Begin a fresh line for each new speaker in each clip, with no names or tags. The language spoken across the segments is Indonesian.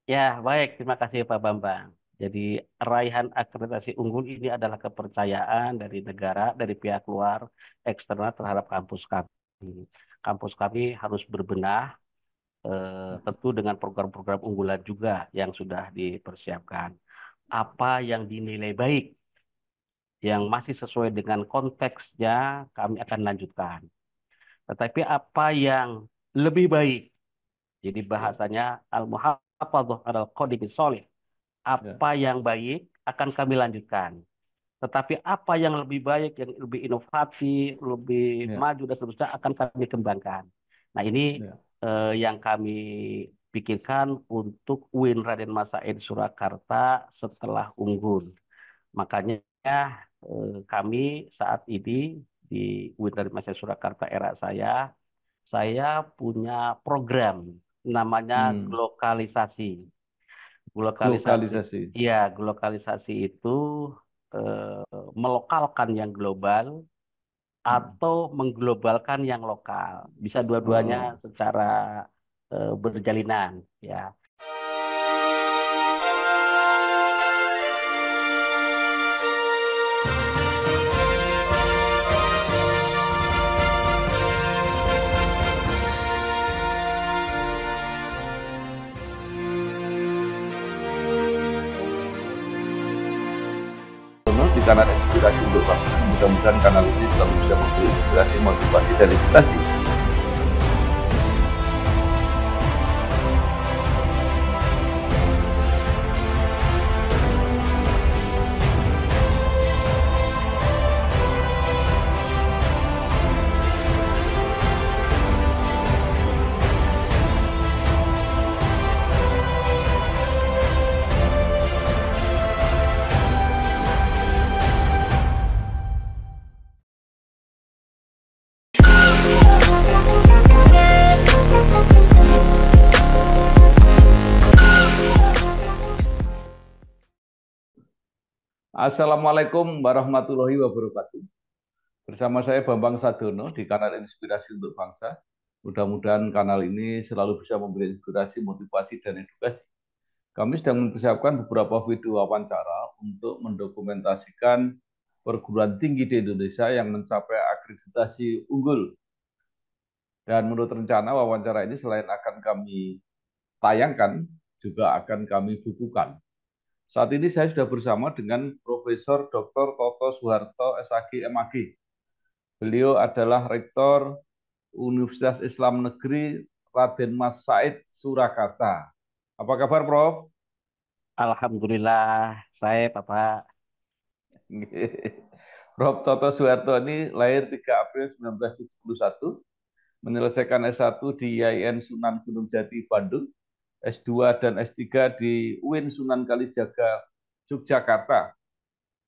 Ya, baik. Terima kasih Pak Bambang. Jadi, raihan akreditasi unggul ini adalah kepercayaan dari negara, dari pihak luar, eksternal terhadap kampus kami. Kampus kami harus berbenah, tentu dengan program-program unggulan juga yang sudah dipersiapkan. Apa yang dinilai baik, yang masih sesuai dengan konteksnya, kami akan lanjutkan. Tetapi apa yang lebih baik, jadi
Ya,
bahasanya al-muhafadzah alal qadimi sholih.
ya,
Apa yang baik akan kami lanjutkan. Tetapi apa yang lebih baik, yang lebih inovatif, lebih
ya,
maju dan seterusnya akan kami kembangkan. Nah, ini
ya.
yang kami pikirkan untuk UIN Raden Mas Said Surakarta setelah unggul. Makanya kami saat ini di UIN Raden Mas Said Surakarta era saya punya program namanya
Hmm.
glokalisasi. Glokalisasi,
Globalisasi.
iya, glokalisasi itu melokalkan yang global
Hmm.
atau mengglobalkan yang lokal. Bisa dua-duanya
Oh.
secara berjalinan, ya.
Di kanal Inspirasi untuk Bangsa, mudah-mudahan kanal ini selalu bisa memberi inspirasi, motivasi, dan edukasi. Assalamualaikum warahmatullahi wabarakatuh. Bersama saya Bambang Sadono di kanal Inspirasi untuk Bangsa. Mudah-mudahan kanal ini selalu bisa memberi inspirasi, motivasi, dan edukasi. Kami sedang mempersiapkan beberapa video wawancara untuk mendokumentasikan perguruan tinggi di Indonesia yang mencapai akreditasi unggul. Dan menurut rencana wawancara ini selain akan kami tayangkan, juga akan kami bukukan. Saat ini saya sudah bersama dengan Profesor Dr. Toto Soeharto, SAG, MAG. Beliau adalah Rektor Universitas Islam Negeri Raden Mas Said Surakarta. Apa kabar, Prof?
Alhamdulillah, saya Bapak.
Prof. Toto Soeharto ini lahir 3 April 1971, menyelesaikan S1 di IAIN Sunan Gunung Jati, Bandung, S2 dan S3 di UIN Sunan Kalijaga, Yogyakarta.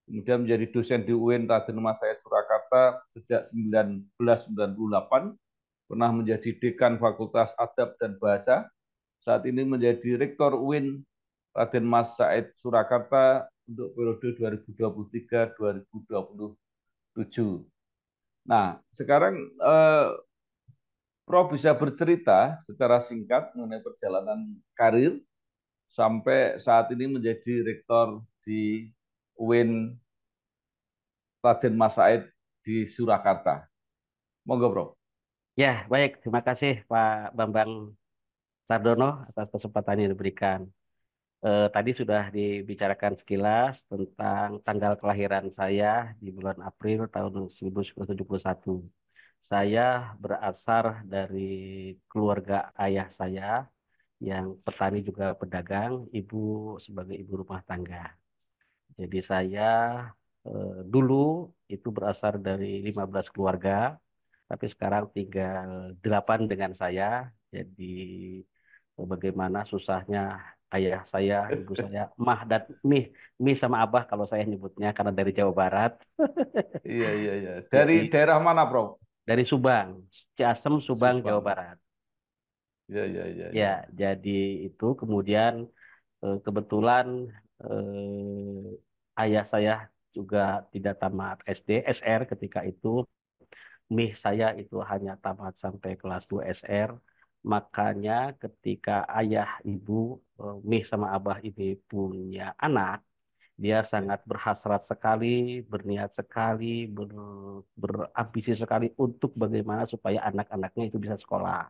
Kemudian menjadi dosen di UIN Raden Mas Said Surakarta sejak 1998, pernah menjadi dekan Fakultas Adab dan Bahasa, saat ini menjadi Rektor UIN Raden Mas Said Surakarta untuk periode 2023-2027. Nah, sekarang Prof bisa bercerita secara singkat mengenai perjalanan karir sampai saat ini menjadi rektor di UIN Raden Mas Said di Surakarta. Monggo, Prof.
Ya, baik. Terima kasih Pak Bambang Sardono atas kesempatan yang diberikan. Tadi sudah dibicarakan sekilas tentang tanggal kelahiran saya di bulan April tahun 1971. Saya berasal dari keluarga ayah saya yang petani juga pedagang, ibu sebagai ibu rumah tangga. Jadi saya dulu itu berasal dari 15 keluarga, tapi sekarang tinggal 8 dengan saya. Jadi bagaimana susahnya ayah saya, ibu saya, Mah dan Mih, Mih sama Abah kalau saya nyebutnya karena dari Jawa Barat.
Iya, iya, iya. Dari
Jadi
daerah mana, Prof?
dari Subang, Ciasem, Subang, Jawa
Subang.
Barat.
Iya, iya, iya,
Ya,
iya.
jadi itu kemudian kebetulan ayah saya juga tidak tamat SD, SR ketika itu. Mih saya itu hanya tamat sampai kelas 2 SR. Makanya ketika ayah ibu, Mih sama abah ini punya anak, dia
ya,
sangat berhasrat sekali, berniat sekali, berambisi sekali untuk bagaimana supaya anak-anaknya itu bisa sekolah.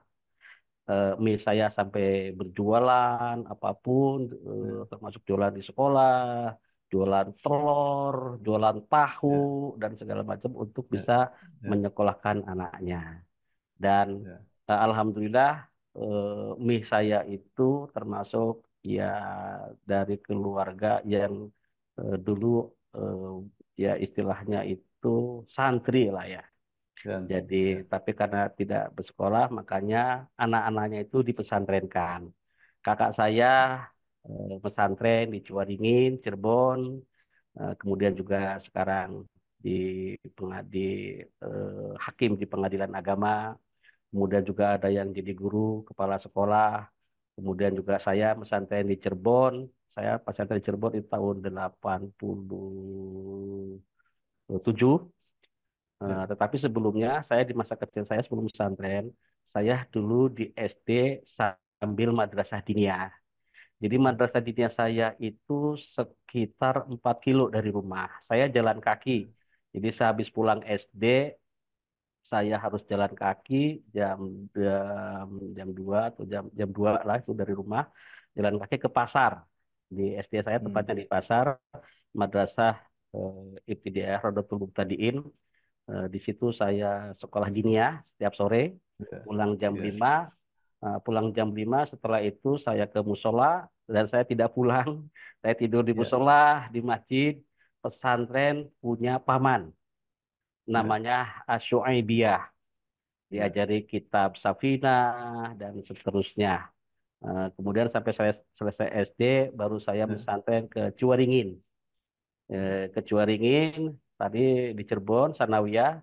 Mie saya sampai berjualan apapun,
ya,
termasuk jualan di sekolah, jualan telur, jualan tahu
ya,
dan segala macam untuk
ya,
bisa
ya,
menyekolahkan anaknya. Dan
ya,
alhamdulillah, mie saya itu termasuk ya dari keluarga yang dulu eh, ya istilahnya itu santri lah ya.
Gandri,
Jadi,
ya,
tapi karena tidak bersekolah, makanya anak-anaknya itu dipesantrenkan. Kakak saya pesantren di Ciwaringin, Cirebon, kemudian juga sekarang di hakim di Pengadilan Agama, kemudian juga ada yang jadi guru, kepala sekolah, kemudian juga saya pesantren di Cirebon. Saya pesantren di Cirebon di tahun 87.
ya,
Tetapi sebelumnya, saya di masa kecil saya sebelum pesantren, saya dulu di SD sambil madrasah diniyah. Jadi
ya,
madrasah diniyah saya itu sekitar 4 kilo dari rumah. Saya jalan kaki. Jadi sehabis pulang SD, saya harus jalan kaki jam jam jam 2 atau jam jam 2 lah itu dari rumah, jalan kaki ke pasar. Di SD saya
hmm,
tepatnya di pasar, madrasah Ibtidaiyah Rodotul Muhtadiin. Di situ saya sekolah diniyah setiap sore,
ya,
pulang jam
ya,
5, setelah itu saya ke musola dan saya tidak pulang. Saya tidur di
ya,
musola, di masjid, pesantren punya paman.
ya,
Namanya Asyuaibiyah.
ya,
Diajari kitab Safinah dan seterusnya. Kemudian sampai saya selesai SD, baru saya
ya,
pesantren ke Ciwaringin. Ke Ciwaringin, tadi di Cirebon, Sanawiyah,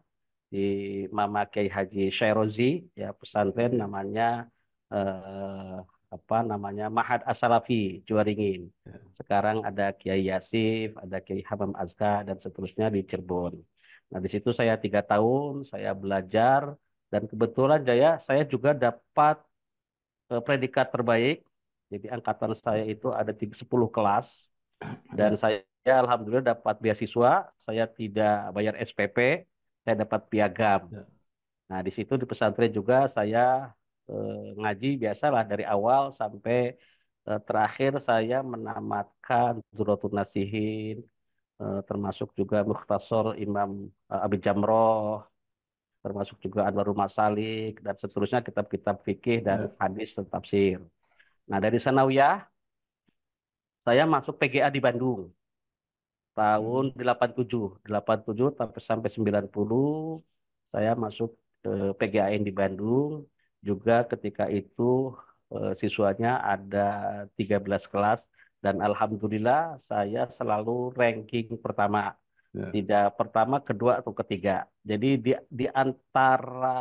di Mama Kiai Haji Syairozi, ya pesantren
oke,
namanya eh, apa namanya Mahad As-Salafi Juaringin.
ya,
Sekarang ada Kiai Yasif, ada Kiai Hamam Azka dan seterusnya di Cirebon. Nah di situ saya 3 tahun, saya belajar dan kebetulan saya juga dapat predikat terbaik. Jadi angkatan saya itu ada 10 kelas dan
ya,
saya alhamdulillah dapat beasiswa. Saya tidak bayar SPP, saya dapat piagam.
ya,
Nah, di situ di pesantren juga saya ngaji biasalah dari awal sampai terakhir saya menamatkan Duratul Nasihin, termasuk juga Mukhtasar Imam Abi Jamroh, termasuk juga Anwarul Masalik, dan seterusnya kitab-kitab fikih dan
ya,
hadis dan tafsir. Nah, dari Sanawiyah, saya masuk PGA di Bandung tahun
hmm,
87. 87 sampai 90 saya masuk PGAN di Bandung. Juga ketika itu siswanya ada 13 kelas dan alhamdulillah saya selalu ranking pertama.
ya,
Tidak pertama, kedua atau ketiga. Jadi di antara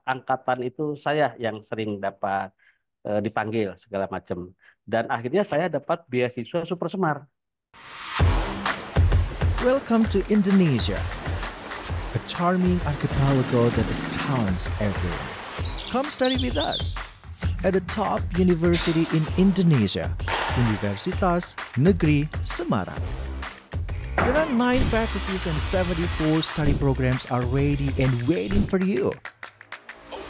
angkatan itu saya yang sering dapat dipanggil segala macam. Dan akhirnya saya dapat beasiswa Super Semar.
Welcome to Indonesia, a charming archipelago that astounds everyone. Come study with us at the top university in Indonesia, Universitas Negeri Semarang. There are 9 faculties and 74 study programs are ready and waiting for you.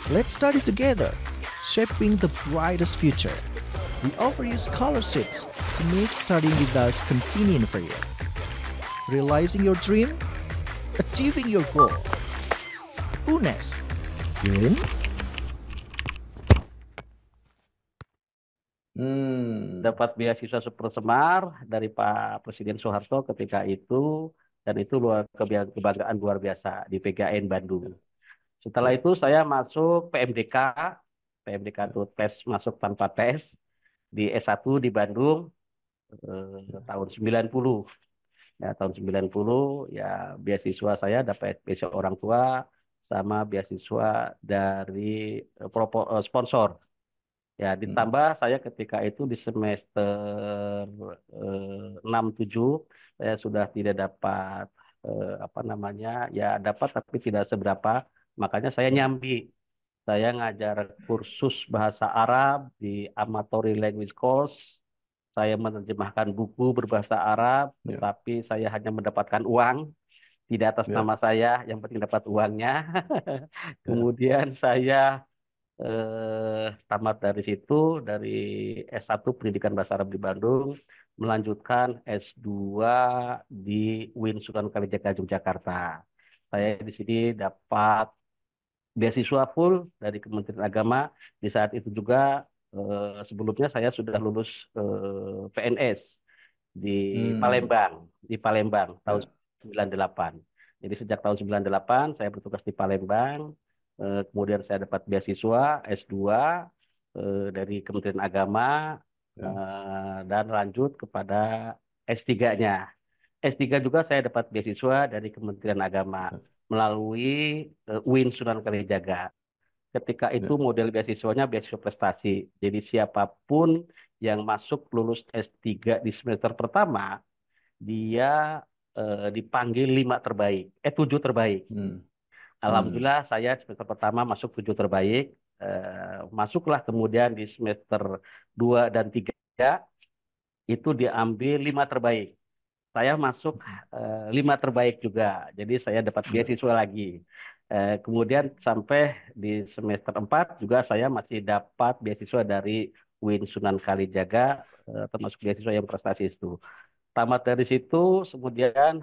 Let's study together, shaping the brightest future. We offer you scholarships to make studying with us convenient for you. Realizing your dream, achieving your goal. UNES. Win?
hmm,
Dapat beasiswa Super Semar dari Pak Presiden Soeharto ketika itu, dan itu luar kebanggaan luar biasa di PGN Bandung. Setelah
ya,
itu saya masuk PMDK. PMDK
ya,
itu tes masuk tanpa tes di S1 di Bandung
ya,
tahun 90. Ya, tahun 90 ya beasiswa saya dapat beasiswa orang tua sama beasiswa dari sponsor. Ya,
hmm,
ditambah saya ketika itu di semester 6-7 saya sudah tidak dapat apa namanya, ya dapat tapi tidak seberapa, makanya saya
ya,
nyambi. Saya ngajar kursus bahasa Arab di Amatory Language Course. Saya menerjemahkan buku berbahasa Arab,
Ya,
tetapi saya hanya mendapatkan uang, tidak atas
ya,
nama saya, yang penting dapat uangnya.
ya,
Kemudian saya tamat dari situ, dari S1 Pendidikan Bahasa Arab di Bandung, melanjutkan S2 di UIN Sunan Kalijaga, Yogyakarta. Saya di sini dapat beasiswa full dari Kementerian Agama. Di saat itu juga sebelumnya saya sudah lulus PNS di
hmm,
Palembang, tahun
ya,
98. Jadi sejak tahun 98 saya bertugas di Palembang, kemudian saya dapat beasiswa S2 dari Kementerian Agama,
ya,
dan lanjut kepada S3-nya. S3 juga saya dapat beasiswa dari Kementerian Agama
ya,
melalui UIN Sunan Kalijaga. Ketika itu
ya,
model beasiswanya beasiswa prestasi. Jadi siapapun yang masuk lulus S3 di semester pertama, dia dipanggil 5 terbaik, 7 terbaik.
hmm, hmm,
Alhamdulillah saya semester pertama masuk 7 terbaik. Masuklah kemudian di semester 2 dan 3 itu diambil 5 terbaik. Saya masuk 5 terbaik juga. Jadi saya dapat
ya,
beasiswa lagi. Kemudian sampai di semester 4 juga saya masih dapat beasiswa dari UIN Sunan Kalijaga, termasuk beasiswa yang prestasi itu. Tamat dari situ, kemudian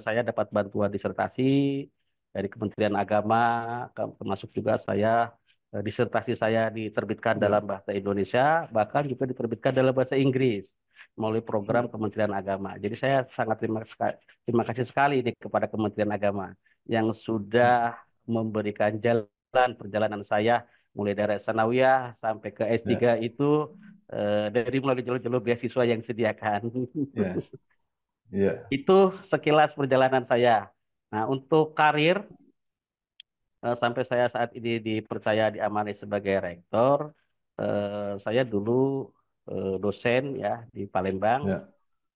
saya dapat bantuan disertasi dari Kementerian Agama, termasuk juga saya disertasi saya diterbitkan dalam
ya,
bahasa Indonesia, bahkan juga diterbitkan dalam bahasa Inggris melalui program
ya,
Kementerian Agama. Jadi saya sangat terima kasih sekali nih kepada Kementerian Agama yang sudah memberikan jalan perjalanan saya mulai dari sanawiyah sampai ke S3
ya,
itu dari mulai jalur-jalur beasiswa yang disediakan.
ya, ya,
Itu sekilas perjalanan saya. Nah, untuk karir, sampai saya saat ini dipercaya diamani sebagai rektor, saya dulu dosen ya di Palembang,
ya,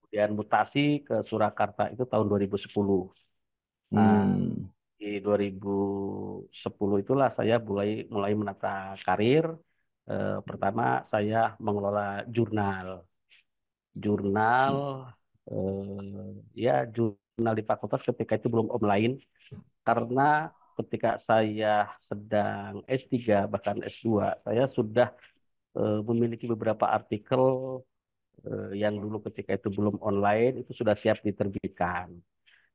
kemudian mutasi ke Surakarta itu tahun 2010. Nah,
hmm,
di 2010 itulah saya mulai mulai menata karir. Pertama, saya mengelola jurnal. Jurnal, ya jurnal di fakultas ketika itu belum online, karena ketika saya sedang S3 bahkan S2 saya sudah memiliki beberapa artikel yang dulu ketika itu belum online itu sudah siap diterbitkan.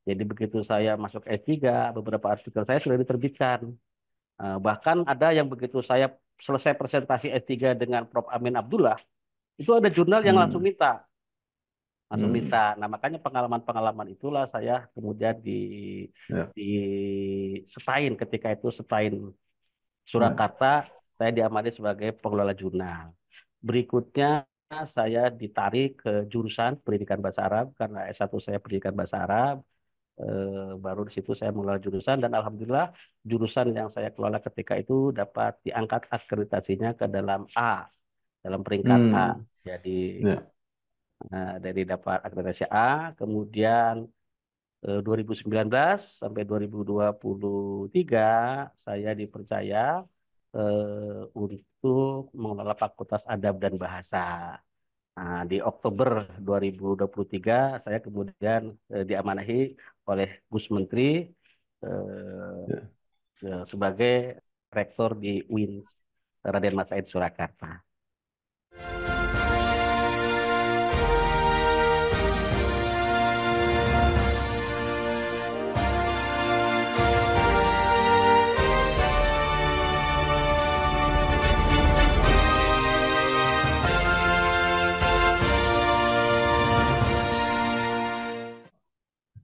Jadi begitu saya masuk S3 beberapa artikel saya sudah diterbitkan. Bahkan ada yang begitu saya selesai presentasi S3 dengan Prof. Amin Abdullah, itu ada jurnal yang langsung
hmm,
minta.
hmm,
Nah, makanya pengalaman-pengalaman itulah saya kemudian
ya,
di setain ketika itu setain
ya,
Surakarta, saya diamati sebagai pengelola jurnal. Berikutnya saya ditarik ke jurusan pendidikan bahasa Arab karena S1 saya pendidikan bahasa Arab. Baru di situ saya mengelola jurusan dan alhamdulillah jurusan yang saya kelola ketika itu dapat diangkat akreditasinya ke dalam A, dalam peringkat A.
hmm,
Jadi
ya,
dari dapat akreditasi A, kemudian 2019 sampai 2023 saya dipercaya untuk mengelola Fakultas Adab dan Bahasa. Nah, di Oktober 2023 saya kemudian diamanahi oleh Gus Menteri eh,
ya.
sebagai rektor di UIN Raden Mas Said Surakarta.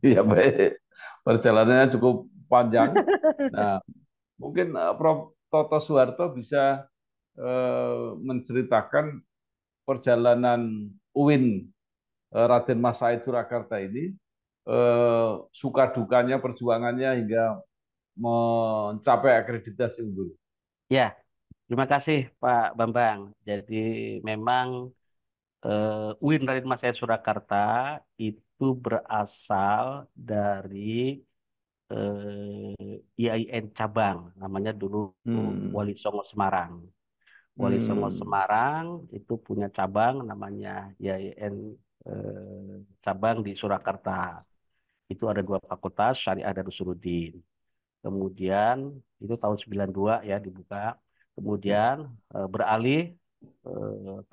Iya, baik. Perjalanannya cukup panjang. Nah, mungkin Prof. Toto Soeharto bisa menceritakan perjalanan UIN Raden Mas Said Surakarta ini, suka dukanya, perjuangannya hingga mencapai akreditasi unggul.
Ya, terima kasih Pak Bambang. Jadi memang UIN Raden Mas Said Surakarta itu berasal dari IAIN cabang, namanya dulu
Hmm.
Wali Songo Semarang. Wali Songo
Hmm.
Semarang itu punya cabang namanya IAIN cabang di Surakarta. Itu ada dua fakultas, Syariah dan Usuluddin. Kemudian itu tahun 92 ya dibuka.
Ya.
Kemudian beralih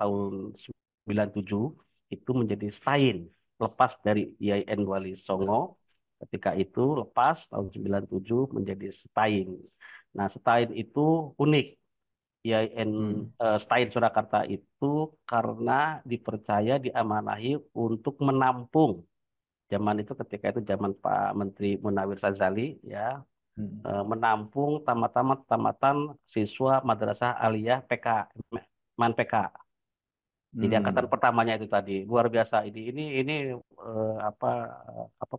tahun 97 itu menjadi STAIN, lepas dari IAIN Wali Songo. Ketika itu lepas tahun 97 menjadi STAIN. Nah, STAIN itu unik. IAIN
Hmm.
STAIN Surakarta itu karena dipercaya diamanahi untuk menampung zaman itu, ketika itu zaman Pak Menteri Munawir Sazali ya,
Hmm.
menampung tamatan siswa Madrasah Aliyah PK Man PK. Jadi angkatan
Hmm.
pertamanya itu tadi luar biasa, ini apa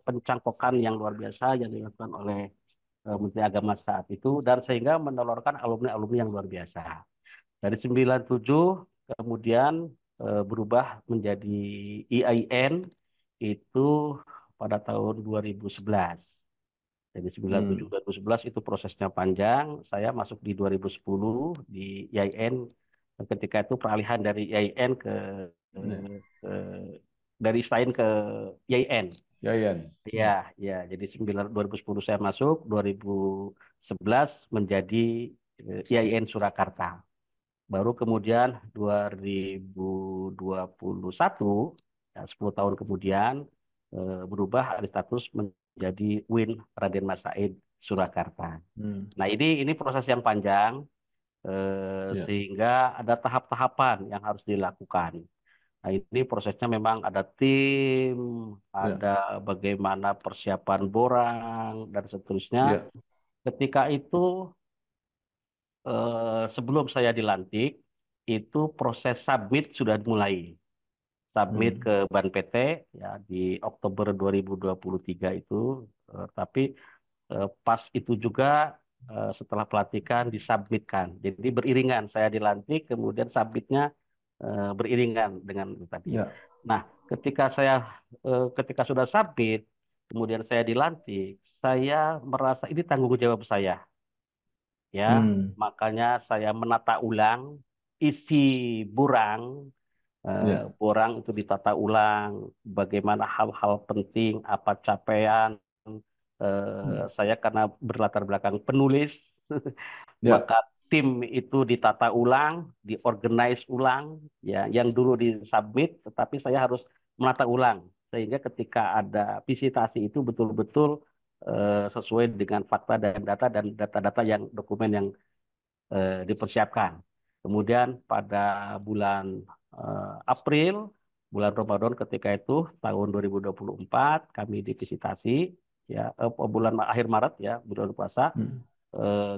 pencangkokan yang luar biasa yang dilakukan oleh Menteri Agama saat itu, dan sehingga menelurkan alumni-alumni yang luar biasa. Dari 97 kemudian berubah menjadi IAIN itu pada tahun 2011. Jadi
Hmm.
97 2011 itu prosesnya panjang. Saya masuk di 2010 di IAIN. Ketika itu peralihan dari IAIN
Ya.
ke dari STAIN ke IAIN.
Ya, Yan.
Ya,
Ya.
ya. Jadi 2010 saya masuk, 2011 menjadi IAIN Surakarta. Baru kemudian 2021, ya, 10 tahun kemudian, berubah alih status menjadi UIN Raden Mas Said Surakarta.
Hmm.
Nah, ini proses yang panjang,
Ya.
sehingga ada tahap-tahapan yang harus dilakukan. Nah, ini prosesnya memang ada tim,
Ya.
ada bagaimana persiapan borang, dan seterusnya.
Ya.
Ketika itu, sebelum saya dilantik, itu proses submit sudah dimulai. Submit ke
Hmm.
Ban PT ya di Oktober 2023 itu. Tapi pas itu juga setelah pelantikan disubmitkan. Jadi beriringan, saya dilantik, kemudian submitnya beriringan dengan itu tadi.
Ya.
Nah, ketika sudah submit, kemudian saya dilantik, saya merasa ini tanggung jawab saya, ya.
Hmm.
Makanya saya menata ulang isi burang.
Ya.
Borang itu ditata ulang, bagaimana hal-hal penting, apa capaian.
Hmm.
Saya karena berlatar belakang penulis,
Ya.
maka tim itu ditata ulang, diorganize ulang, ya, yang dulu disubmit, tetapi saya harus menata ulang sehingga ketika ada visitasi itu betul-betul sesuai dengan fakta dan data-data yang dokumen yang dipersiapkan. Kemudian pada bulan April, bulan Ramadan ketika itu tahun 2024 kami divisitasi, ya, bulan akhir Maret ya, bulan puasa,
Hmm.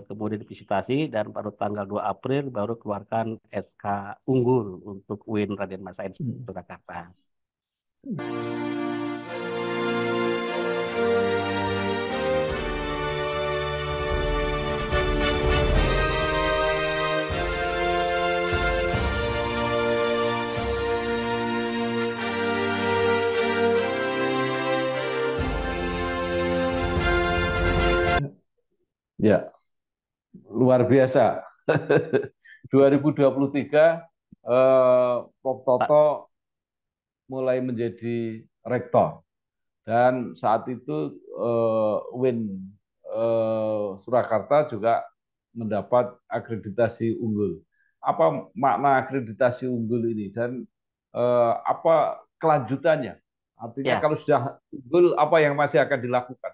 kemudian divisitasi, dan pada tanggal 2 April baru keluarkan SK unggul untuk UIN Raden Mas Said
Hmm.
Surakarta.
Ya. Luar biasa. 2023 Prof.
Pak,
Toto mulai menjadi rektor dan saat itu UIN Surakarta juga mendapat akreditasi unggul. Apa makna akreditasi unggul ini dan apa kelanjutannya? Artinya
ya,
kalau sudah unggul apa yang masih akan dilakukan?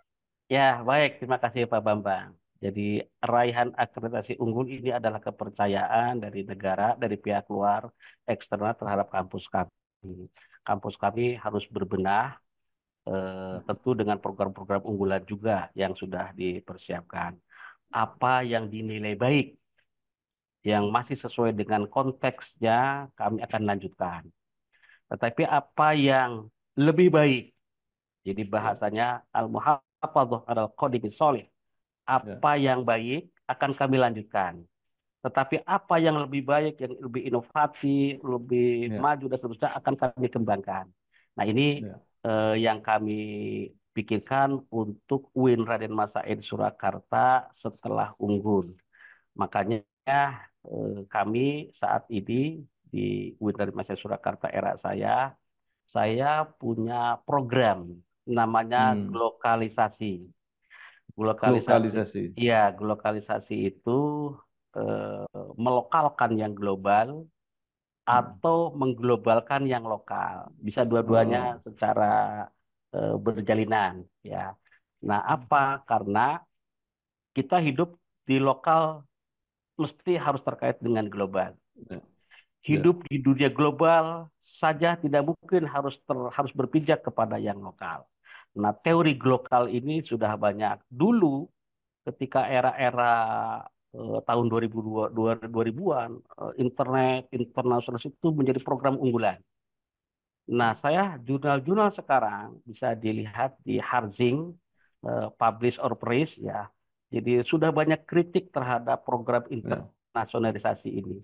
ya, baik. Terima kasih Pak Bambang. Jadi raihan akreditasi unggul ini adalah kepercayaan dari negara, dari pihak luar, eksternal terhadap kampus kami. Kampus kami harus berbenah, tentu dengan program-program unggulan juga yang sudah dipersiapkan. Apa yang dinilai baik, yang masih sesuai dengan konteksnya, kami akan lanjutkan. Tetapi apa yang lebih baik, jadi
Ya,
bahasanya al-muhafadzah alal qadimi sholih,
ya,
apa yang baik akan kami lanjutkan. Tetapi apa yang lebih baik, yang lebih inovatif, lebih
ya,
maju dan seterusnya akan kami kembangkan. Nah, ini
ya.
yang kami pikirkan untuk UIN Raden Mas Said Surakarta setelah unggul. Makanya kami saat ini di UIN Raden Mas Said Surakarta era saya punya program namanya
Hmm.
glokalisasi. Glokalisasi,
Globalisasi.
iya, glokalisasi itu eh, melokalkan yang global
Hmm.
atau mengglobalkan yang lokal. Bisa dua-duanya
Oh,
secara berjalinan, ya. Nah, apa? Karena kita hidup di lokal mesti harus terkait dengan global.
ya, ya.
Hidup di dunia global saja tidak mungkin harus berpijak kepada yang lokal. Nah, teori global ini sudah banyak. Dulu ketika era-era tahun 2000-an, internet, internasional itu menjadi program unggulan. Nah, saya jurnal-jurnal sekarang bisa dilihat di Harzing, Publish or Praise, ya. Jadi sudah banyak kritik terhadap program
Ya.
internasionalisasi ini.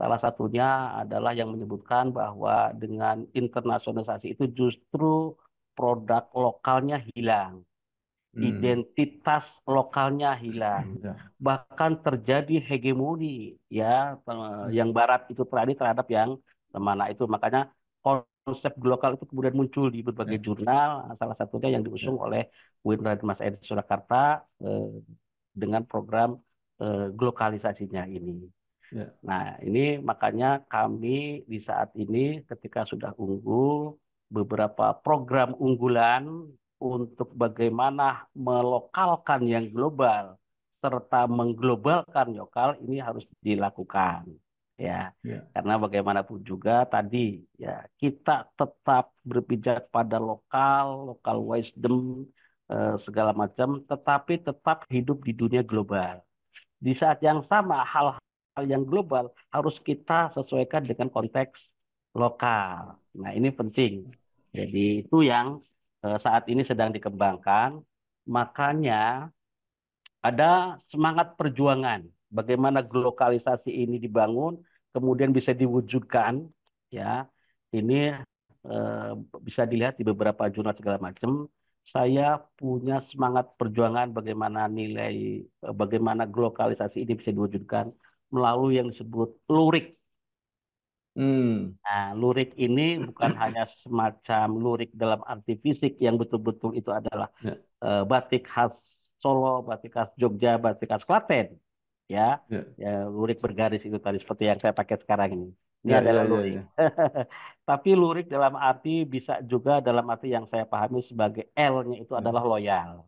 Salah satunya adalah yang menyebutkan bahwa dengan internasionalisasi itu justru produk lokalnya hilang,
Hmm.
identitas lokalnya hilang,
Ya.
bahkan terjadi hegemoni, ya,
Hmm.
yang Barat itu terhadap yang mana itu. Makanya konsep global itu kemudian muncul di berbagai
Ya.
jurnal, salah satunya yang
Ya.
diusung oleh UIN Raden Mas Edi Surakarta dengan program globalisasinya ini.
Ya.
Nah, ini makanya kami di saat ini ketika sudah unggul, beberapa program unggulan untuk bagaimana melokalkan yang global serta mengglobalkan lokal ini harus dilakukan. Ya,
Ya.
karena bagaimanapun juga tadi ya kita tetap berpijak pada lokal wisdom segala macam, tetapi tetap hidup di dunia global. Di saat yang sama, hal-hal yang global harus kita sesuaikan dengan konteks lokal. Nah, ini penting. Jadi itu yang saat ini sedang dikembangkan. Makanya ada semangat perjuangan. Bagaimana globalisasi ini dibangun, kemudian bisa diwujudkan. Ya, ini eh, bisa dilihat di beberapa jurnal segala macam. Saya punya semangat perjuangan bagaimana bagaimana globalisasi ini bisa diwujudkan melalui yang disebut lurik.
Hmm.
Nah, lurik ini bukan hanya semacam lurik dalam arti fisik yang betul-betul itu adalah
Ya.
batik khas Solo, batik khas Jogja, batik khas Klaten, ya,
Ya.
ya lurik bergaris itu tadi seperti yang saya pakai sekarang ini. Ini
Ya.
adalah
Ya. Ya.
lurik.
Ya.
Tapi lurik dalam arti bisa juga dalam arti yang saya pahami sebagai L-nya itu
Ya.
adalah loyal.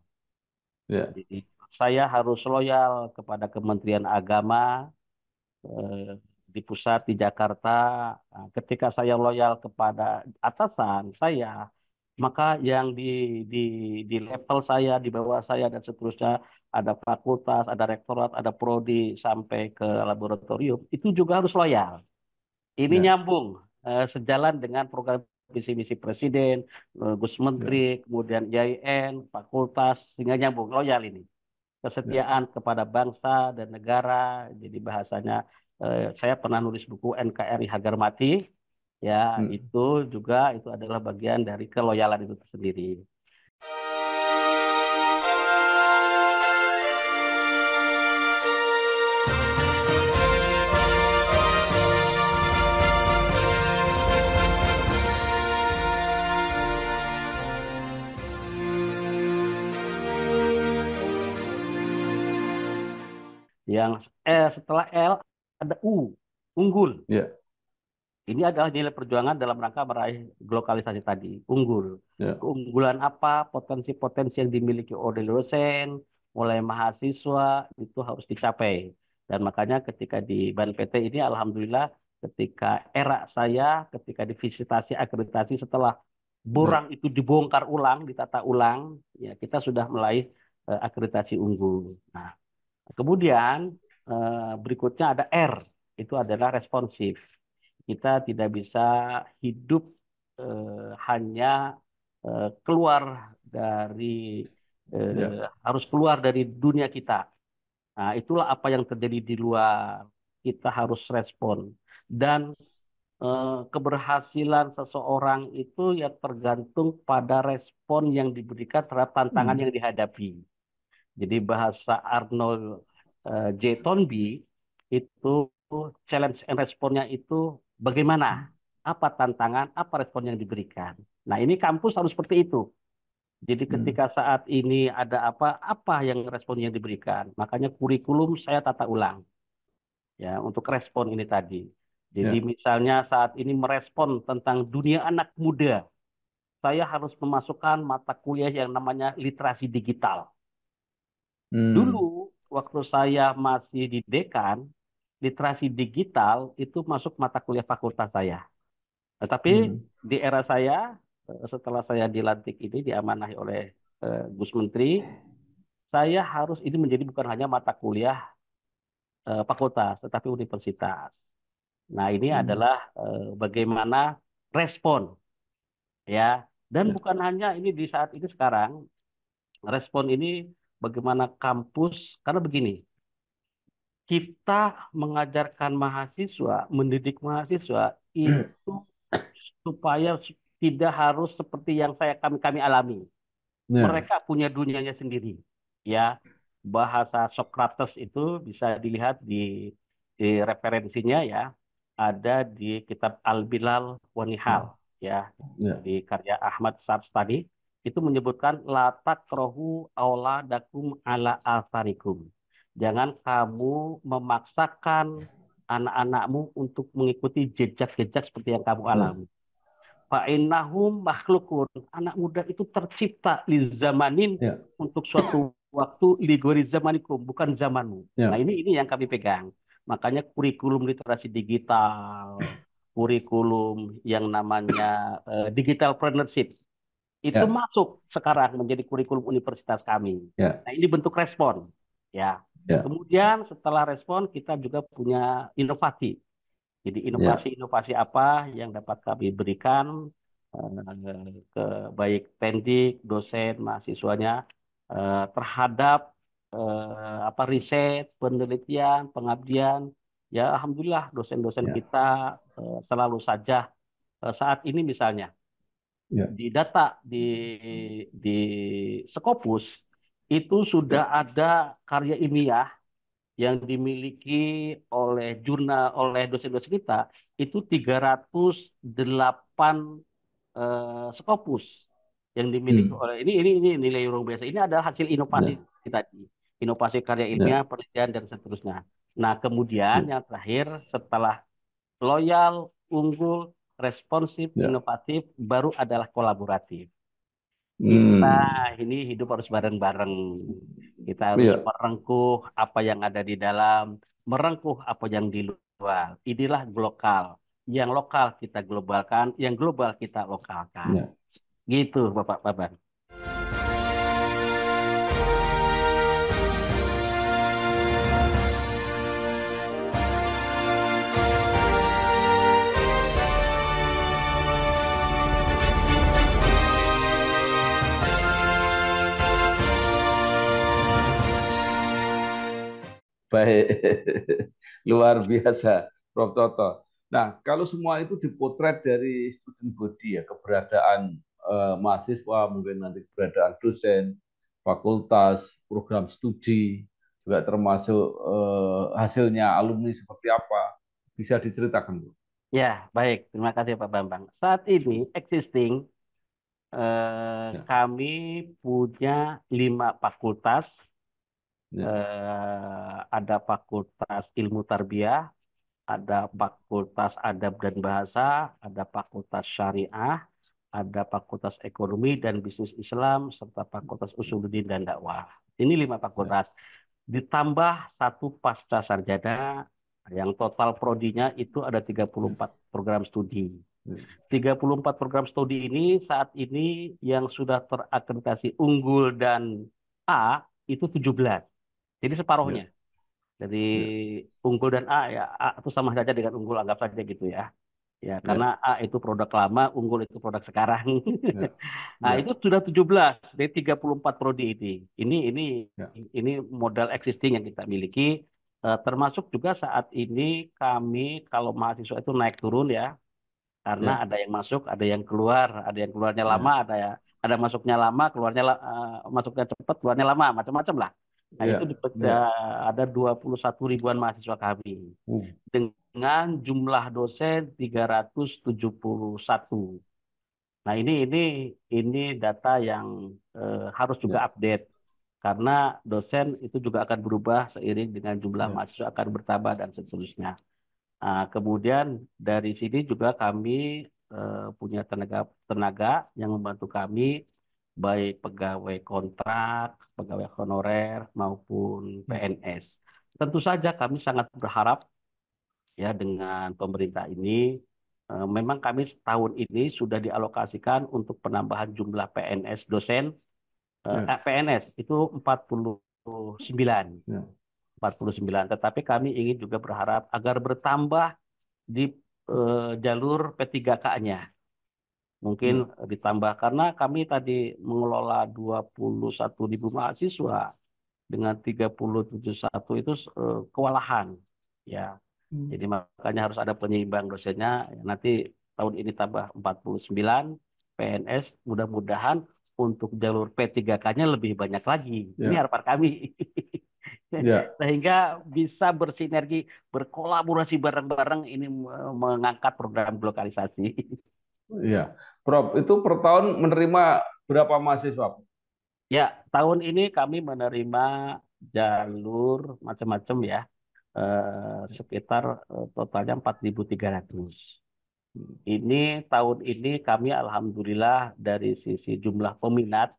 Ya.
Jadi saya harus loyal kepada Kementerian Agama eh, di pusat di Jakarta. Nah, ketika saya loyal kepada atasan saya, maka yang di di level saya, di bawah saya dan seterusnya, ada fakultas, ada rektorat, ada prodi sampai ke laboratorium, itu juga harus loyal. Ini
Ya.
nyambung sejalan dengan program visi misi Presiden, Gus
Ya.
Menteri, kemudian IAIN, fakultas, sehingga nyambung loyal ini
Ya.
kesetiaan kepada bangsa dan negara. Jadi bahasanya saya pernah nulis buku NKRI Harga Mati, ya
Hmm.
itu juga itu adalah bagian dari keloyalan itu sendiri. Yang setelah L ada U, unggul.
Ya.
Ini adalah nilai perjuangan dalam rangka meraih globalisasi tadi, unggul.
Ya.
Keunggulan apa, potensi-potensi yang dimiliki oleh dosen, mulai mahasiswa, itu harus dicapai. Dan makanya ketika di BAN PT ini, Alhamdulillah, ketika era saya, ketika divisitasi akreditasi setelah
Ya.
borang itu dibongkar ulang, ditata ulang, ya kita sudah meraih akreditasi unggul. Nah, kemudian berikutnya ada R, itu adalah responsif. Kita tidak bisa hidup hanya keluar dari
Ya.
harus keluar dari dunia kita. Nah, itulah apa yang terjadi di luar. Kita harus respon dan keberhasilan seseorang itu ya tergantung pada respon yang diberikan terhadap tantangan yang dihadapi. Jadi bahasa Arnold J. Toynbee itu challenge and responnya itu bagaimana, apa tantangan, apa respon yang diberikan. Nah ini kampus harus seperti itu. Jadi ketika saat ini ada apa yang respon yang diberikan. Makanya kurikulum saya tata ulang ya untuk respon ini tadi. Jadi
Ya.
misalnya saat ini merespon tentang dunia anak muda, saya harus memasukkan mata kuliah yang namanya literasi digital. Dulu, waktu saya masih di dekan, literasi digital itu masuk mata kuliah fakultas saya. Tetapi di era saya, setelah saya dilantik ini, diamanahi oleh Gus Menteri, saya harus ini menjadi bukan hanya mata kuliah fakultas, tetapi universitas. Nah, ini adalah bagaimana respon, ya. Dan
Ya.
bukan hanya ini di saat ini sekarang, respon ini bagaimana kampus, karena begini, kita mengajarkan mahasiswa, mendidik mahasiswa itu supaya tidak harus seperti yang kami alami.
Ya.
Mereka punya dunianya sendiri. Ya, bahasa Socrates itu bisa dilihat di referensinya ya, ada di kitab Al-Bilal wa Nihal ya,
Ya.
di karya Ahmad Sabstani itu menyebutkan la takrohu auladakum ala asarikum. Jangan kamu memaksakan anak-anakmu untuk mengikuti jejak-jejak seperti yang kamu
Ya.
alami. Fa'innahum makhlukun. Anak muda itu tercipta li zamanin
Ya.
untuk suatu waktu li ghairi zamanikum, bukan zamanmu. Nah,
Ya.
ini yang kami pegang. Makanya kurikulum literasi digital, kurikulum yang namanya digital partnership itu
Ya.
masuk sekarang menjadi kurikulum universitas kami.
Ya.
Nah, ini bentuk respon, ya.
Ya.
Kemudian setelah respon kita juga punya inovasi. Jadi
Ya.
inovasi-inovasi apa yang dapat kami berikan ke baik pendik, dosen, mahasiswanya terhadap riset, penelitian, pengabdian. Ya, alhamdulillah dosen-dosen
Ya.
kita selalu saja saat ini misalnya
Ya.
di data di Scopus itu sudah
Ya.
ada karya ilmiah yang dimiliki oleh dosen-dosen kita itu 308 Scopus yang dimiliki
Hmm.
oleh ini nilai luar biasa. Ini adalah hasil inovasi
Ya.
tadi, inovasi karya
Ya.
ilmiah, penelitian dan seterusnya. Nah, kemudian
Ya.
yang terakhir setelah loyal, unggul, responsif,
Ya.
inovatif, baru adalah kolaboratif. Kita
Hmm.
ini hidup harus bareng-bareng. Kita harus
Ya.
merengkuh apa yang ada di dalam, merengkuh apa yang di luar. Inilah global. Yang lokal kita globalkan, yang global kita lokalkan.
Ya.
Gitu, Bapak-Bapak.
Baik. Luar biasa, Prof. Toto. Nah, kalau semua itu dipotret dari student body ya, keberadaan mahasiswa, mungkin nanti keberadaan dosen, fakultas, program studi, juga termasuk hasilnya alumni seperti apa, bisa diceritakan, Bu?
Ya, baik. Terima kasih Pak Bambang. Saat ini existing
Ya.
kami punya 5 fakultas.
Ya.
Ada Fakultas Ilmu Tarbiyah, ada Fakultas Adab dan Bahasa, ada Fakultas Syariah, ada Fakultas Ekonomi dan Bisnis Islam, serta Fakultas Usuluddin dan Dakwah. Ini 5 fakultas. Ditambah 1 pasca sarjana, yang total prodinya itu ada 34 program studi. 34 program studi ini saat ini yang sudah terakreditasi unggul dan A itu 17. Jadi
Ya.
separuhnya. Dari
Ya.
unggul dan A ya, A itu sama saja dengan unggul, anggap saja gitu ya. Ya, karena
Ya.
A itu produk lama, unggul itu produk sekarang.
Ya.
Nah,
Ya.
itu sudah 17 dari 34 prodi ini. Ini
Ya.
ini modal existing yang kita miliki. Termasuk juga saat ini kami kalau mahasiswa itu naik turun ya. karena
Ya.
ada yang masuk, ada yang keluar, ada yang keluarnya lama,
Ya.
ada masuknya lama, keluarnya masuknya cepat, keluarnya lama, macam-macam lah. Nah, itu
Ya. Ya.
ada 21 ribuan mahasiswa kami
Uh,
dengan jumlah dosen 371. Nah, ini data yang harus juga
Ya.
update karena dosen itu juga akan berubah seiring dengan jumlah
Ya.
mahasiswa akan bertambah dan seterusnya. Nah, kemudian dari sini juga kami punya tenaga tenaga yang membantu kami, baik pegawai kontrak, pegawai honorer maupun PNS. Tentu saja kami sangat berharap ya dengan pemerintah ini. Memang kami setahun ini sudah dialokasikan untuk penambahan jumlah PNS dosen.
Ya.
PNS itu 49.
Ya.
49. Tetapi kami ingin juga berharap agar bertambah di jalur P3K-nya. Mungkin
Ya.
ditambah karena kami tadi mengelola 21 ribu mahasiswa dengan 37 itu kewalahan. Ya, jadi makanya harus ada penyeimbang dosennya. Nanti tahun ini tambah 49 PNS, mudah-mudahan untuk jalur P3K-nya lebih banyak lagi. Ini
Ya.
harapan kami.
Ya.
Sehingga bisa bersinergi, berkolaborasi bareng-bareng ini mengangkat program lokalisasi.
Ya. Prof, itu per tahun menerima berapa mahasiswa?
Ya, tahun ini kami menerima jalur macam-macam ya, sekitar totalnya 4.300. Ini tahun ini kami alhamdulillah dari sisi jumlah peminat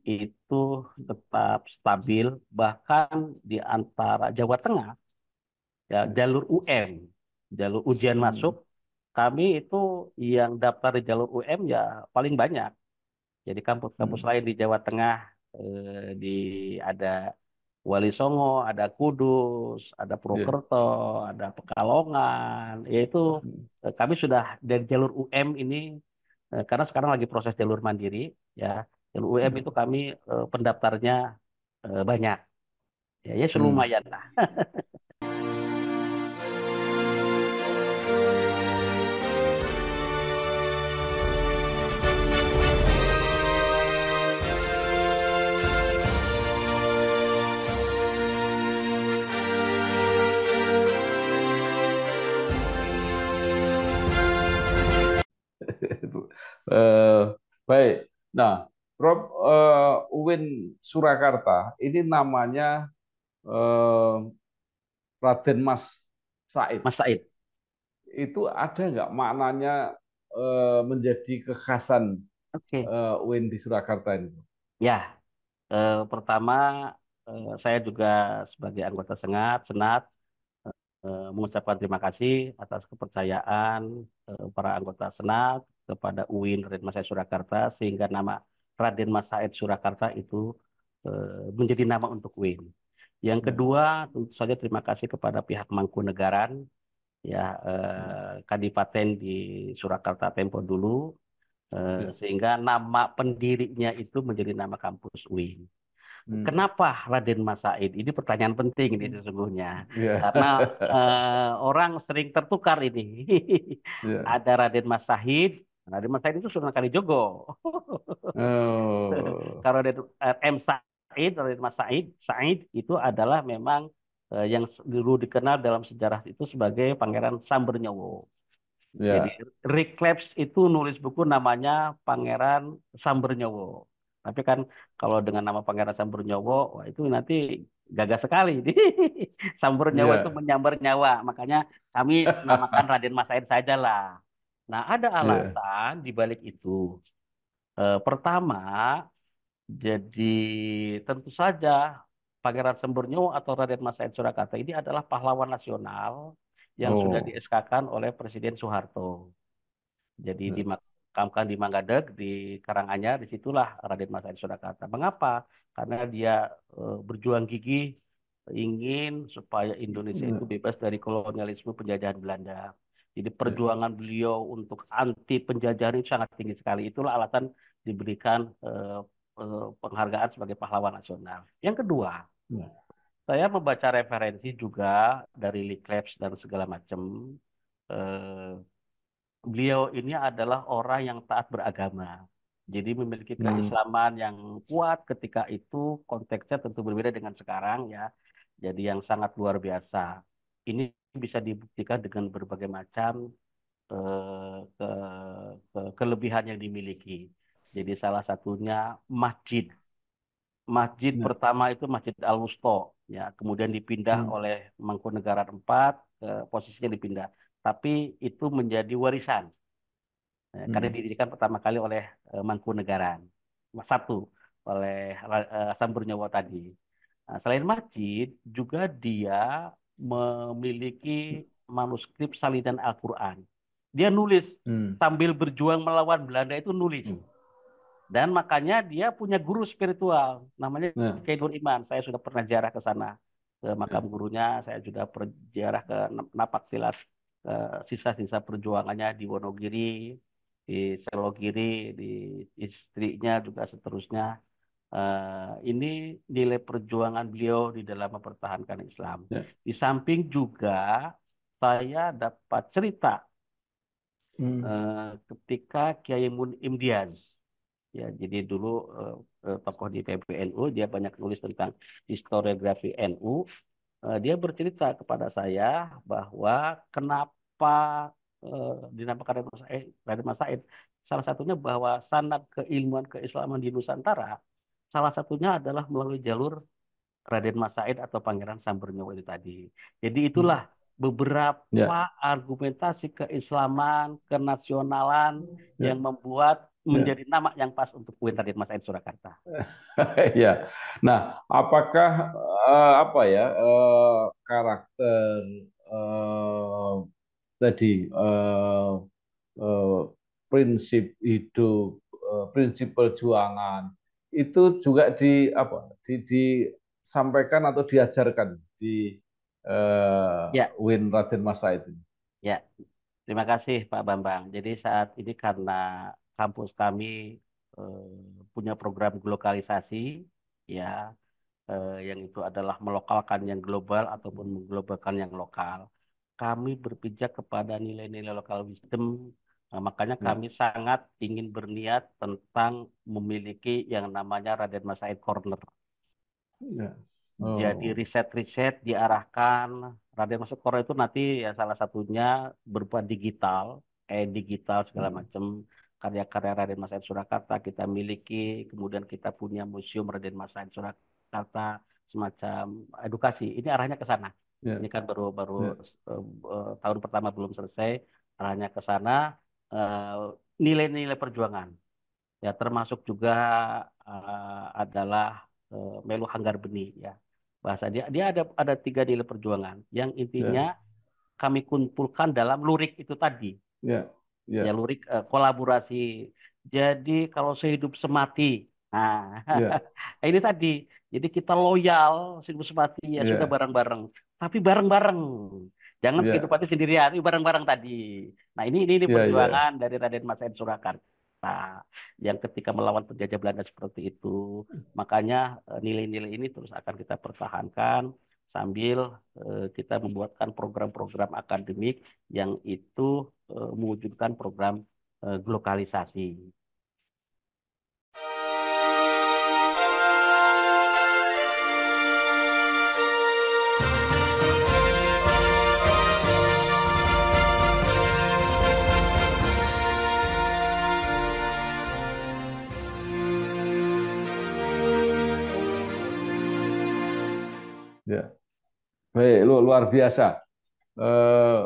itu tetap stabil, bahkan di antara Jawa Tengah, ya jalur UM, jalur ujian masuk, kami itu yang daftar di jalur UM ya paling banyak. Jadi kampus-kampus lain di Jawa Tengah, di ada Wali Songo, ada Kudus, ada
Ya.
Purwokerto, ada Pekalongan, yaitu kami sudah dari jalur UM ini, karena sekarang lagi proses jalur mandiri, ya jalur UM itu kami pendaftarnya banyak, ya ya
Hmm.
lumayan lah.
Eh, Baik. Nah, Prof, UIN Surakarta ini namanya eh, Raden Mas Said.
Mas Said.
Itu ada nggak maknanya menjadi kekhasan
Oke.
UIN di Surakarta ini?
Ya, pertama saya juga sebagai anggota Senat mengucapkan terima kasih atas kepercayaan para anggota Senat kepada UIN Raden Mas Said Surakarta sehingga nama Raden Mas Said Surakarta itu menjadi nama untuk UIN. Yang
Ya.
kedua, tentu saja terima kasih kepada pihak Mangkunegaran, ya Kadipaten di Surakarta Tempo dulu,
Ya.
sehingga nama pendirinya itu menjadi nama kampus UIN.
Hmm.
Kenapa Raden Mas Said? Ini pertanyaan penting ini sesungguhnya.
Ya.
Karena orang sering tertukar ini.
Ya.
Ada Raden Mas Said. Raden Mas Said itu Sunan Kalijogo.
Oh.
Kalau Raden M. Said, Raden Mas Said, Said itu adalah memang yang dulu dikenal dalam sejarah itu sebagai Pangeran Sambernyowo. Jadi
Ya.
Rick Klebs itu nulis buku namanya Pangeran Sambernyowo. Tapi kan kalau dengan nama Pangeran Sambernyowo, wah itu nanti gagah sekali. Sambernyowo itu
Ya.
menyambar nyawa. Makanya kami namakan Raden Mas Said saja lah. Nah, ada
Ya.
alasan di balik itu. Pertama, jadi tentu saja Pangeran Sambernyowo atau Raden Mas Said Surakarta ini adalah pahlawan nasional yang sudah di
Oh.
SK-kan oleh Presiden Soeharto. Jadi
Ya.
dimakamkan di Manggadeg, di Karanganyar, disitulah Raden Mas Said Surakarta. Mengapa? Karena dia berjuang gigih ingin supaya Indonesia itu
Ya.
bebas dari kolonialisme penjajahan Belanda. Jadi
Ya.
perjuangan beliau untuk anti penjajahan itu sangat tinggi sekali. Itulah alasan diberikan penghargaan sebagai pahlawan nasional. Yang kedua,
Ya.
saya membaca referensi juga dari Liklebs dan segala macam. eh, beliau ini adalah orang yang taat beragama. Jadi memiliki
Hmm.
keislaman yang kuat ketika itu, konteksnya tentu berbeda dengan sekarang ya. Jadi yang sangat luar biasa. Ini bisa dibuktikan dengan berbagai macam kelebihan yang dimiliki. Jadi salah satunya masjid. Masjid
Ya.
pertama itu Masjid Al-Wusto, ya, kemudian dipindah
Hmm.
oleh Mangkunegaran IV, posisinya dipindah. Tapi itu menjadi warisan, karena
Hmm.
didirikan pertama kali oleh Mangkunegaran. Satu, oleh Samburnyawa tadi. Nah, selain masjid, juga dia memiliki manuskrip salinan Al-Quran. Dia nulis
Hmm.
sambil berjuang melawan Belanda itu nulis.
Hmm.
Dan makanya dia punya guru spiritual, namanya
Ya.
Kiai Nur Iman. Saya sudah pernah ziarah ke sana, ke makam
Ya.
gurunya. Saya sudah ziarah ke Napak Tilas, sisa-sisa perjuangannya di Wonogiri, di Selogiri, di istrinya juga seterusnya. Ini nilai perjuangan beliau di dalam mempertahankan Islam.
Ya.
Di samping juga saya dapat cerita
Hmm.
ketika Kiai Mun'im Diaz. Ya, jadi dulu tokoh di PBNU, dia banyak nulis tentang historiografi NU. Dia bercerita kepada saya bahwa kenapa dinamakan Raden Mas Said. Salah satunya bahwa sanad keilmuan keislaman di Nusantara, salah satunya adalah melalui jalur Raden Mas Said atau Pangeran Samburnyawa itu tadi. Jadi itulah
Hmm.
beberapa
Ya.
argumentasi keislaman, kenasionalan yang
Ya.
membuat
Ya.
menjadi nama yang pas untuk UIN Raden Mas Said Surakarta.
Ya. Nah, apakah apa ya karakter eh, tadi eh, prinsip hidup, prinsip perjuangan itu juga disampaikan atau diajarkan di
Ya,
Win Raden Masa itu.
ya. Terima kasih Pak Bambang. Jadi saat ini karena kampus kami punya program globalisasi, ya, yang itu adalah melokalkan yang global ataupun mengglobalkan yang lokal. Kami berpijak kepada nilai-nilai lokal wisdom, makanya
Ya.
kami sangat ingin berniat tentang memiliki yang namanya Raden Mas Said Corner.
Ya.
Jadi
Oh.
riset-riset diarahkan, Raden Mas Said Corner itu nanti ya salah satunya berupa digital, digital segala
Hmm.
macam karya-karya Raden Mas Said Surakarta kita miliki, kemudian kita punya museum Raden Mas Said Surakarta, semacam edukasi. Ini arahnya ke sana.
Ya.
Ini kan baru baru
Ya.
tahun pertama belum selesai, arahnya ke sana. eh, Nilai-nilai perjuangan, ya termasuk juga adalah Melu Hanggar Benih, ya, bahasa dia ada tiga nilai perjuangan yang intinya
Ya.
kami kumpulkan dalam lurik itu tadi.
Ya.
Ya
Ya.
lurik kolaborasi. Jadi kalau sehidup semati, nah
Ya.
ini tadi. Jadi kita loyal sehidup semati ya sudah
Ya.
bareng-bareng, tapi bareng-bareng. Jangan sehidup
Ya.
mati sendirian, ini bareng-bareng tadi. Nah ini
Ya. Ya.
perjuangan dari Raden Mas Said Surakarta yang ketika melawan penjajah Belanda seperti itu. Makanya nilai-nilai ini terus akan kita pertahankan sambil kita membuatkan program-program akademik yang itu mewujudkan program globalisasi.
Ya. Baik, luar biasa. Eh,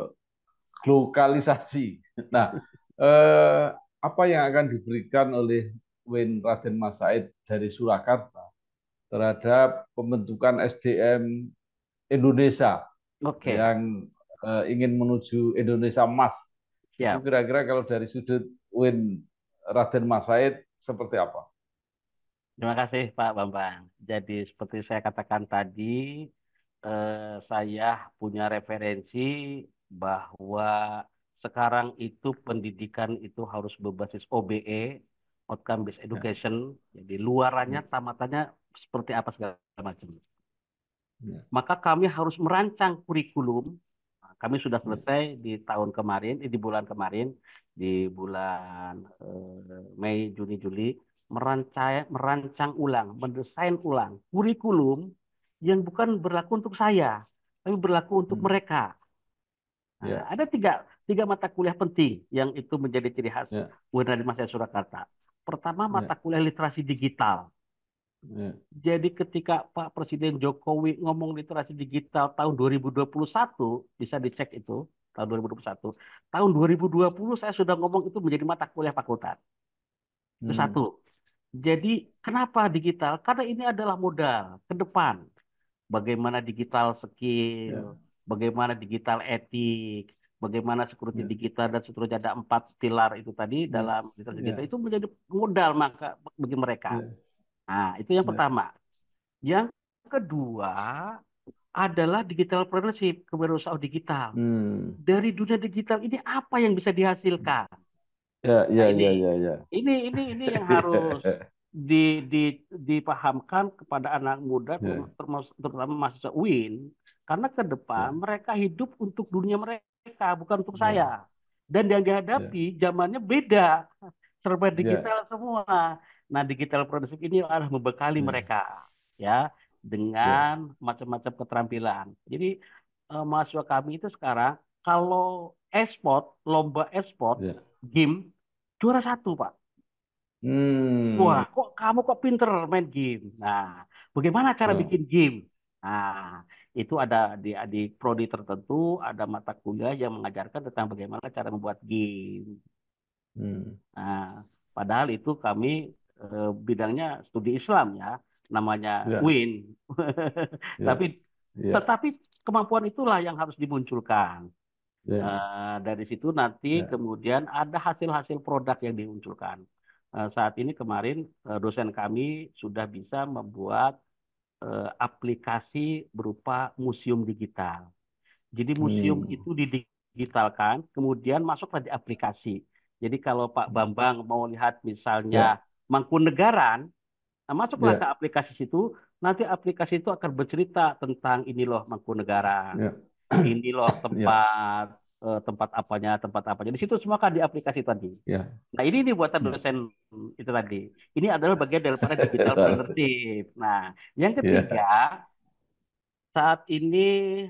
Lokalisasi. Nah, eh, apa yang akan diberikan oleh Win Raden Mas Said dari Surakarta terhadap pembentukan SDM Indonesia
Oke,
yang ingin menuju Indonesia emas? Itu
siap.
kira-kira kalau dari sudut Win Raden Mas Said seperti apa?
Terima kasih Pak Bambang. Jadi seperti saya katakan tadi, saya punya referensi bahwa sekarang itu pendidikan itu harus berbasis OBE, outcome based
Ya.
education. Jadi luarannya,
Ya.
tamatannya seperti apa segala macam.
Ya.
Maka kami harus merancang kurikulum. Kami sudah
Ya.
selesai di tahun kemarin, di bulan kemarin. di bulan Mei, Juni, Juli merancang ulang, mendesain ulang kurikulum yang bukan berlaku untuk saya, tapi berlaku untuk
Hmm.
mereka. Nah,
Ya,
ada tiga mata kuliah penting yang itu menjadi ciri khas
ya,
UIN Mahasiswa Surakarta. Pertama, mata
ya,
kuliah literasi digital.
ya.
Jadi ketika Pak Presiden Jokowi ngomong literasi digital tahun 2021, bisa dicek itu, tahun 2021. Tahun 2020 saya sudah ngomong itu menjadi mata kuliah fakultas. Itu
Hmm.
satu. Jadi kenapa digital? Karena ini adalah modal ke depan. Bagaimana digital skill,
Ya,
bagaimana digital etik, bagaimana security
ya,
digital dan seterusnya, ada 4 pilar itu tadi
ya,
dalam literasi digital
ya,
itu menjadi modal maka bagi mereka.
ya,
Nah, itu yang
ya.
pertama. Yang kedua adalah digital partnership, kewirausahaan digital.
Hmm.
Dari dunia digital ini apa yang bisa dihasilkan?
Ya,
Nah,
ya,
ini
ya, ya, ya.
ini yang harus di, di, dipahamkan kepada anak muda,
Ya,
terutama mahasiswa UIN, karena ke depan
ya,
mereka hidup untuk dunia mereka, bukan untuk
ya,
saya. Dan yang
ya,
dihadapi zamannya beda, serba
ya,
digital semua. Nah, digital partnership ini adalah membekali
ya,
mereka, ya,
ya,
dengan macam-macam keterampilan. Jadi mahasiswa kami itu sekarang kalau e-sport, lomba e-sport,
ya.
game juara satu, Pak.
Hmm.
Wah, kok pinter main game. Nah, bagaimana cara
Oh.
bikin game? Nah, itu ada di prodi tertentu, ada mata kuliah yang mengajarkan tentang bagaimana cara membuat game.
Hmm.
Nah, padahal itu kami bidangnya studi Islam ya, namanya
Ya,
UIN. Tapi
ya, ya,
tetapi kemampuan itulah yang harus dimunculkan.
ya,
Dari situ nanti
ya.
kemudian ada hasil-hasil produk yang dimunculkan. Saat ini kemarin dosen kami sudah bisa membuat aplikasi berupa museum digital. Jadi museum
Hmm.
itu didigitalkan, kemudian masuklah di aplikasi. Jadi kalau Pak Bambang mau lihat
Ya,
misalnya Mangkunegaran, nah masuklah ke
ya,
aplikasi situ, nanti aplikasi itu akan bercerita tentang ini loh Mangkunegaran,
ya,
ini loh
ya,
tempat apanya. Di situ semua kan di aplikasi tadi.
ya,
Nah, ini buatan
ya.
dosen itu tadi. Ini adalah bagian daripada digital partnership. Nah, yang ketiga,
Ya,
saat ini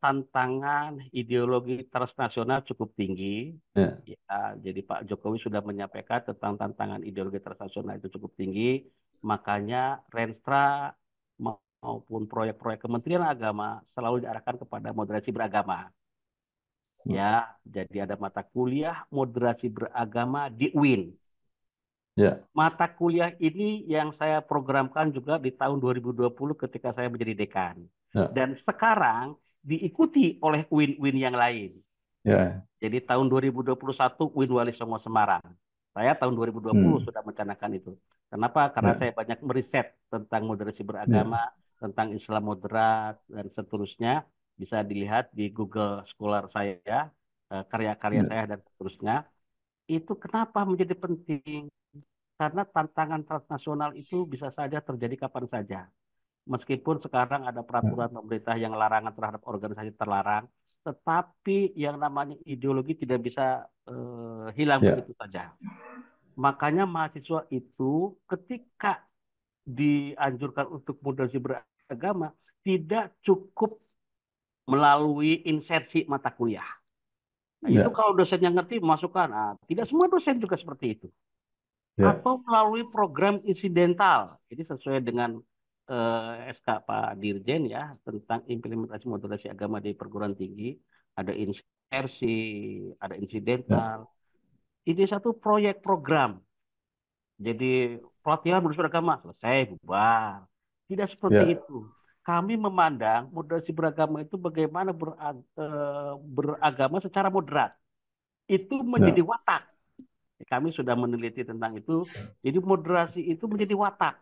tantangan ideologi transnasional cukup tinggi.
ya,
Ya, jadi Pak Jokowi sudah menyampaikan tentang tantangan ideologi transnasional itu cukup tinggi. Makanya Renstra maupun proyek-proyek Kementerian Agama selalu diarahkan kepada moderasi beragama. Ya, jadi ada mata kuliah moderasi beragama di UIN.
ya,
Mata kuliah ini yang saya programkan juga di tahun 2020 ketika saya menjadi dekan.
ya,
Dan sekarang diikuti oleh UIN-UIN yang lain.
ya.
Jadi tahun 2021 UIN Wali Songo Semarang. Saya tahun 2020
Hmm.
sudah mencanangkan itu. Kenapa? Karena
Ya,
saya banyak meriset tentang moderasi beragama,
ya,
tentang Islam moderat, dan seterusnya. Bisa dilihat di Google Scholar saya, karya-karya
ya,
saya, dan seterusnya. Itu kenapa menjadi penting? Karena tantangan transnasional itu bisa saja terjadi kapan saja. Meskipun sekarang ada
ya,
peraturan pemerintah yang larangan terhadap organisasi terlarang, tetapi yang namanya ideologi tidak bisa hilang
ya,
begitu saja. Makanya mahasiswa itu ketika dianjurkan untuk moderasi beragama, tidak cukup melalui insersi mata kuliah. Nah, itu
ya,
kalau dosennya ngerti, masukkan. Nah, tidak semua dosen juga seperti itu.
ya,
Atau melalui program insidental. Jadi sesuai dengan SK Pak Dirjen ya tentang implementasi moderasi agama di perguruan tinggi, ada insersi, ada
ya,
insidental. Ini satu proyek program. Jadi pelatihan moderasi beragama selesai bubar. Tidak seperti
ya,
itu. Kami memandang moderasi beragama itu bagaimana beragama secara moderat. Itu menjadi
ya,
watak. Kami sudah meneliti tentang itu. Jadi moderasi itu menjadi watak,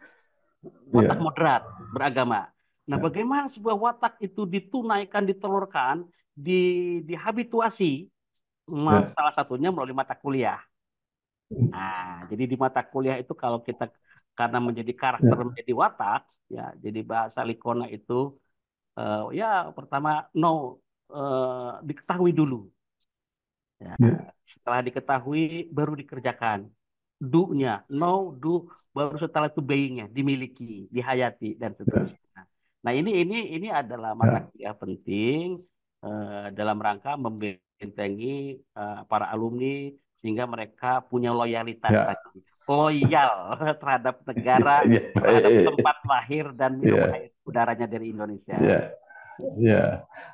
watak
ya,
moderat beragama. Nah,
ya,
bagaimana sebuah watak itu ditunaikan, ditelurkan, dihabituasi,
ya,
salah satunya melalui mata kuliah. Nah, jadi di mata kuliah itu kalau kita karena menjadi karakter
ya,
menjadi watak, ya, jadi bahasa Likona itu ya pertama no diketahui dulu. Ya,
ya.
Setelah diketahui baru dikerjakan. Do-nya, know, do, baru setelah itu being-nya, dimiliki, dihayati dan
Ya.
seterusnya. Nah, ini adalah mata
Ya.
kuliah penting dalam rangka membentengi para alumni sehingga mereka punya loyalitas
Ya.
tadi. Loyal terhadap negara,
Ya.
terhadap
Baik.
tempat lahir dan minum
Ya.
air udaranya dari Indonesia.
Ya. Ya.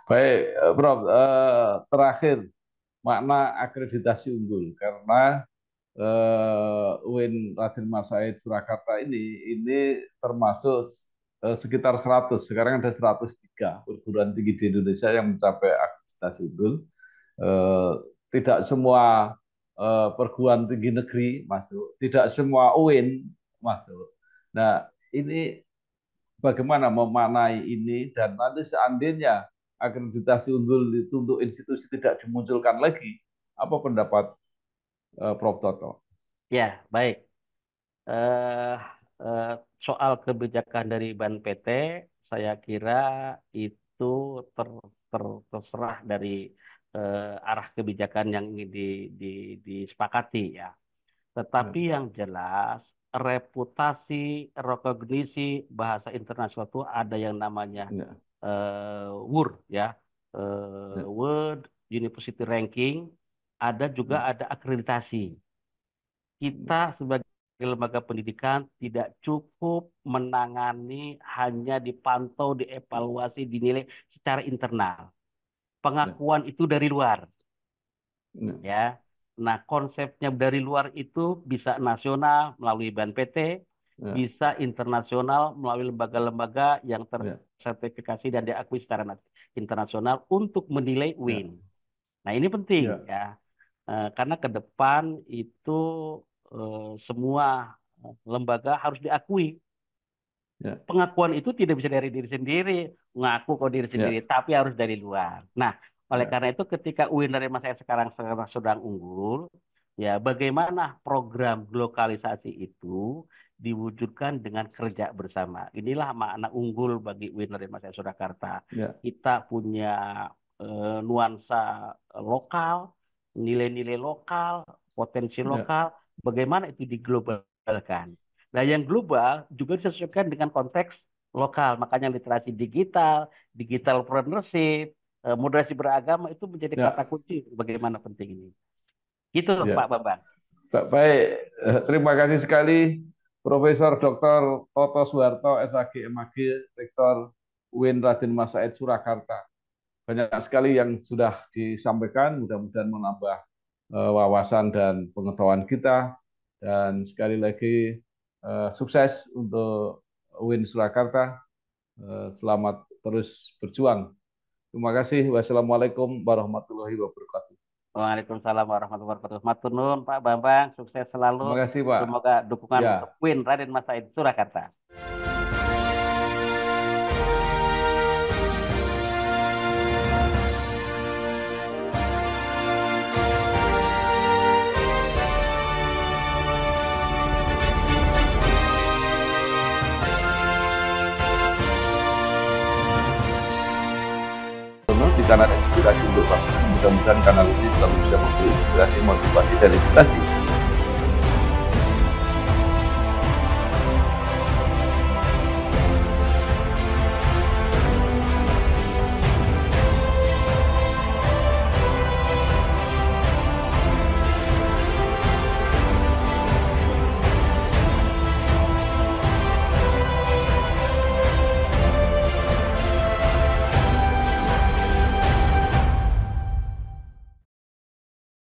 Baik, Prof. Terakhir, makna akreditasi unggul karena UIN Raden Mas Said Surakarta ini termasuk sekitar 100, sekarang ada 103 perguruan tinggi di Indonesia yang mencapai akreditasi unggul. Eh, Tidak semua perguruan tinggi negeri masuk, tidak semua UIN masuk. Nah, ini bagaimana memanai ini dan nanti seandainya akreditasi unggul itu untuk institusi tidak dimunculkan lagi, apa pendapat Prof. Toto?
Ya, baik. eh, eh, Soal kebijakan dari Ban PT, saya kira itu terserah dari arah kebijakan yang ingin disepakati ya.
Ya.
Tetapi yang jelas, reputasi, rekognisi bahasa internasional itu ada yang namanya
Ya.
WUR ya,
Ya.
World University Ranking, ada juga
Ya.
ada akreditasi. Kita sebagai lembaga pendidikan tidak cukup menangani hanya dipantau, dievaluasi, dinilai secara internal.
Ya.
Pengakuan itu dari luar,
Ya.
ya. Nah, konsepnya dari luar itu bisa nasional melalui BAN PT,
Ya.
bisa internasional melalui lembaga-lembaga yang
Ya.
tersertifikasi dan diakui secara internasional untuk menilai
Ya.
WIN. Nah, ini penting
Ya.
ya. Karena ke depan itu semua lembaga harus diakui.
Ya.
Pengakuan itu tidak bisa dari diri sendiri, ngaku kok diri sendiri,
Ya.
tapi harus dari luar. Nah, oleh
Ya.
karena itu ketika UIN dari masa sekarang sedang unggul, ya bagaimana program lokalisasi itu diwujudkan dengan kerja bersama. Inilah makna unggul bagi UIN dari masa Surakarta.
Ya.
Kita punya nuansa lokal, nilai-nilai lokal, potensi
Ya.
lokal, bagaimana itu diglobalkan. Nah, yang global juga disesuaikan dengan konteks lokal. Makanya literasi digital, digital entrepreneurship, moderasi beragama itu menjadi kata
Ya.
kunci bagaimana penting ini. Gitu, Pak
Ya.
Bambang.
Baik, terima kasih sekali Profesor Dr. Toto Soeharto, SAG, MAG, Rektor UIN Raden Mas Said Surakarta. Banyak sekali yang sudah disampaikan, mudah-mudahan menambah wawasan dan pengetahuan kita. Dan sekali lagi sukses untuk UIN Surakarta. Selamat terus berjuang. Terima kasih. Wassalamualaikum warahmatullahi wabarakatuh.
Waalaikumsalam warahmatullahi wabarakatuh. Matur nuwun Pak Bambang, sukses
Terima
selalu.
kasih, Pak.
Semoga dukungan untuk
Ya.
UIN Raden Mas Said Surakarta.
Di kanal Inspirasi untuk Bangsa. Mudah-mudahan kanal ini selalu bisa memberi inspirasi, motivasi, dan edukasi